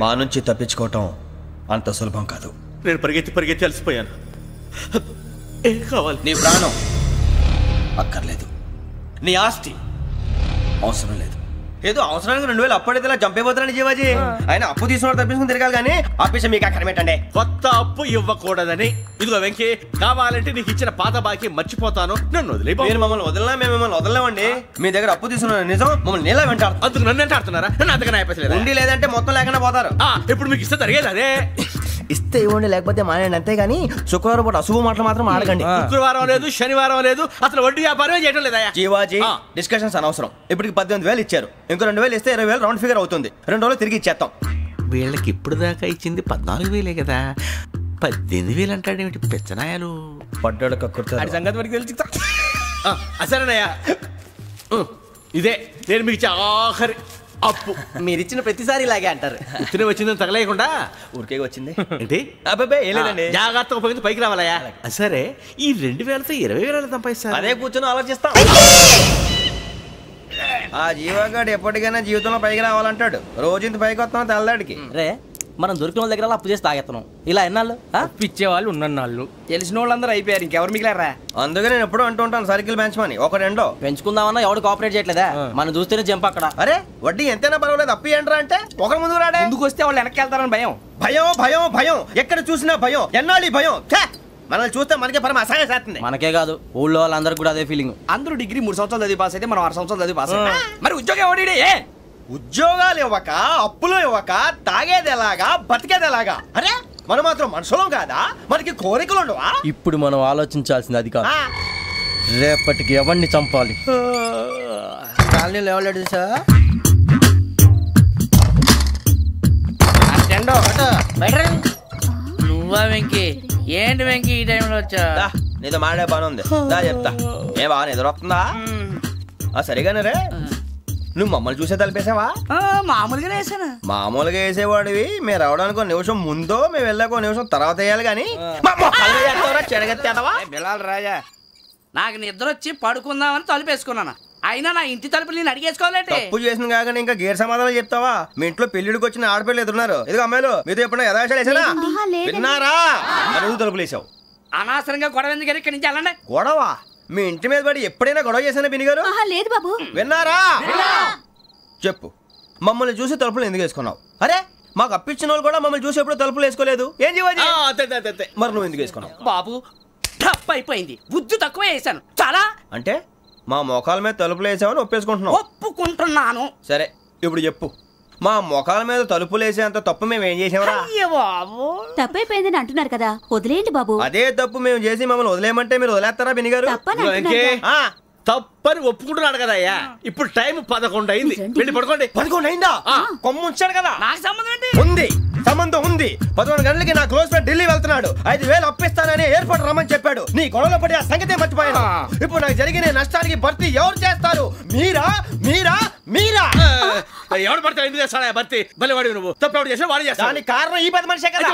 మా నుంచి తప్పించుకోవటం అంత సులభం కాదు. నేను పరిగెత్తి అలసిపోయాను. ఏం కావాలి? నీ ప్రాణం అక్కర్లేదు, నీ ఆస్తి అవసరం లేదు. ఏదో అవసరానికి 2000 అప్పుడైతే ఇలా చంపేపోతారని జీవాజీ. ఆయన అప్పు తీసుకున్న తప్పించుకుని తిరగాలి కానీ ఆపేసి మీకు అక్కడ పెట్టండి. కొత్త అప్పు ఇవ్వకూడదని. ఇదిగో వెంకీ, కావాలంటే నీకు ఇచ్చిన పాత బాకీ మర్చిపోతాను, నన్ను వదిలే. మీరు మమ్మల్ని వదలనా? మేము మిమ్మల్ని వదలలేమండి. మీ దగ్గర అప్పు తీసుకున్న నిజం మమ్మల్ని నీలా వెంటాడు. అందుకు నన్ను వెంటాడుతున్నారా? నన్ను అంతగా నాయపసలేదు. ఉండి లేదంటే మొత్తం లేకుండా పోతారు. ఇప్పుడు మీకు ఇస్తే జరిగేది అదే. ఇస్తే ఇవ్వండి, లేకపోతే మానేయండి, అంతేగాని శుక్రవారం పూట అశుభ మాటలు మాత్రం ఆడకండి. శుక్రవారం లేదు, శనివారం లేదు, అసలు వడ్డీ వ్యాపారమే చేయడం లేదా? జీవాజీ, డిస్కషన్స్ అనవసరం. ఇప్పటికి 18,000 ఇచ్చారు, ఇంకో 2,000 ఇస్తే 20,000 రౌండ్ ఫిగర్ అవుతుంది. 2 రోజులు తిరిగి ఇచ్చేస్తాం. వీళ్ళకి ఇప్పుడు దాకా ఇచ్చింది 14,000 కదా, 18,000 అంటాడేమిటి పెచ్చనాయాలు? పడ్డాడు కక్కుర్తాడు. సంగతి వరకు తెలిసి అసలేనయ్యా, ఇదే నేను మీకు ఆఖరి అప్పు. మీరిచ్చిన ప్రతిసారి ఇలాగే అంటారు. తిని వచ్చిందని తగలేయకుండా ఊరికే వచ్చింది ఏంటి? అబ్బాయి ఏం లేదండి, జాగ్రత్తగా ఉపయోగించి పైకి రావాలయా. సరే, ఈ 2,000తో 20,000 సంపాదిస్తారు. అదే కూర్చొని ఆలోచిస్తాం. ఆ జీవగాడు ఎప్పటికైనా జీవితంలో పైకి రావాలంటాడు. రోజు ఇంత పైకి వస్తాం తెల్లడికి. రే, మనం దొరికిన వాళ్ళ దగ్గర అప్పు చేసి తాగెత్తనం. ఇలా ఎన్నాళ్ళు పిచ్చేవాళ్ళు ఉన్నన్నాళ్ళు తెలిసిన వాళ్ళందరూ అయిపోయారు, ఇంకెవరు మిగిలారా? అందుకే నేను ఎప్పుడు అంటూ ఉంటాను, సర్కిల్ బెంచ్ మని ఒక రెండో పెంచుకుందామన్నా ఎవడు కోఆపరేట్ చేయట్లేదా? మనం చూస్తేనే జంప్ అక్కడ. అరే వడ్డీ ఎంతైనా పర్వాలేదు, అప్పు ఏంట్రా అంటే ఒకరి ముందు రాడే. ముందుకు వస్తే వాళ్ళు వెనక్కి వెళ్తారని భయం. భయం భయం భయం, ఎక్కడ చూసినా భయం. ఎన్నాళ్ళు ఈ భయం? మనల్ని చూస్తే మనకే పరమ అసహాయం చేస్తుంది. మనకే కాదు, ఊళ్ళో వాళ్ళందరికీ కూడా అదే ఫీలింగ్. అందరూ డిగ్రీ 3 సంవత్సరాలు చదివి పాస్ అయితే మనం 6 సంవత్సరాలు చదివి పాస్ అయ్యాం. మరి ఉద్యోగం ఎవడి? ఉద్యోగాలు ఇవ్వక, అప్పులు ఇవ్వక, తాగేది ఎలాగా, బతికేది ఎలాగా? అరే మనం మాత్రం మనుషులం కాదా? మనకి కోరికలు ఉండవా? ఇప్పుడు మనం ఆలోచించాల్సింది అది కాదు, రేపటికి ఎవరిని చంపాలి. కాలనీలో ఎవరు సార్? నువ్వా వెంకీ? ఏంటి వెంకీ ఈ టైంలో వచ్చా? నీతో మాడే పని ఉంది, దా చెప్తా. ఏ బాగా నిద్రొస్తుందా? సరిగానే రే, నువ్వు మమ్మల్ని చూసే తలిపేసావా? మామూలుగానే వేసాను. మామూలుగా వేసేవాడివి. మేము రావడానికి 1 నిమిషం ముందో, మేము వెళ్ళాక 1 నిమిషం తర్వాత వేయాలి కానీ బిలాల్ రాజా, నాకు నిద్ర వచ్చి పడుకుందామని తలుపేసుకున్నాను. అయినా నా ఇంటి తలుపులు నేను అడిగేసుకోవాలంటే తప్పు చేసిన కాక ఇంకా గేర్ సమాధానం చెప్తావా? మీ ఇంట్లో పెళ్లిడికి వచ్చిన ఆడపిల్లలు ఎదురున్నారు. ఇదిగో అమ్మాయిలు, మీతో ఎప్పుడైనా యథాశాలు వేసానా? విన్నారా? అడుగు తలుపులు వేసావు. అనవసరంగా గొడవ ఎందుకు? ఇక్కడి నుంచి వెళ్ళండి. గొడవ? మీ ఇంటి మీద పడి ఎప్పుడైనా గొడవ చేశానా బిని గారు? లేదు బాబు. విన్నారా? చెప్పు, మమ్మల్ని చూసి తలుపులు ఎందుకు వేసుకున్నావు? అరే మాకు అప్పించిన వాళ్ళు కూడా మమ్మల్ని చూసి ఎప్పుడు తలుపులు వేసుకోలేదు. ఏం చేయాలి? మరి నువ్వు ఎందుకు వేసుకున్నావు? బాబు టప్ అయిపోయింది, బుద్ధి తక్కువ వేసాను చాలా. అంటే మా మోకాల మీద తలుపులు వేసామని ఒప్పేసుకుంటున్నావు? ఒప్పుకుంటున్నాను. సరే ఇప్పుడు చెప్పు, మా మొఖాల మీద తలుపులు వేసేంత తప్పు మేము ఏం చేసామరా? తప్పు అయిపోయిందని అంటున్నారు కదా, వదిలేయండి బాబు. అదే తప్పు మేము చేసి మమ్మల్ని వదిలేయమంటే మీరు వదిలేస్తారా బిని గారు? తప్పని ఒప్పుకుంటున్నాడు కదా అయ్యా. ఇప్పుడు టైం 11 అయింది, వెళ్ళి పడుకోండి. 11 అయిందా? కొమ్ము ఉంచాడు కదా. నాకు సంబంధం ఏంటి? ఉంది, సంబంధం ఉంది. 11 గంటలకి నా క్లోజ్ ఫ్రెండ్ ఢిల్లీ వెళ్తున్నాడు. 5,000 అప్పిస్తానని ఎయిర్పోర్ట్ రమ్మని చెప్పాడు. నీ గొడవలో పడి ఆ సంగతే మర్చిపోయాను. ఇప్పుడు నాకు జరిగిన నష్టానికి భర్తీ ఎవరు చేస్తారు? మీరా మీరా మీరా? ఎవడు పడితే ఎందుకు చేస్తాడా భర్తీ? మళ్ళీ వాడి నువ్వు తప్పు ఎవడు చేసా? వాడు చేస్తా. దానికి కారణం ఈ 10 మనిషే కదా.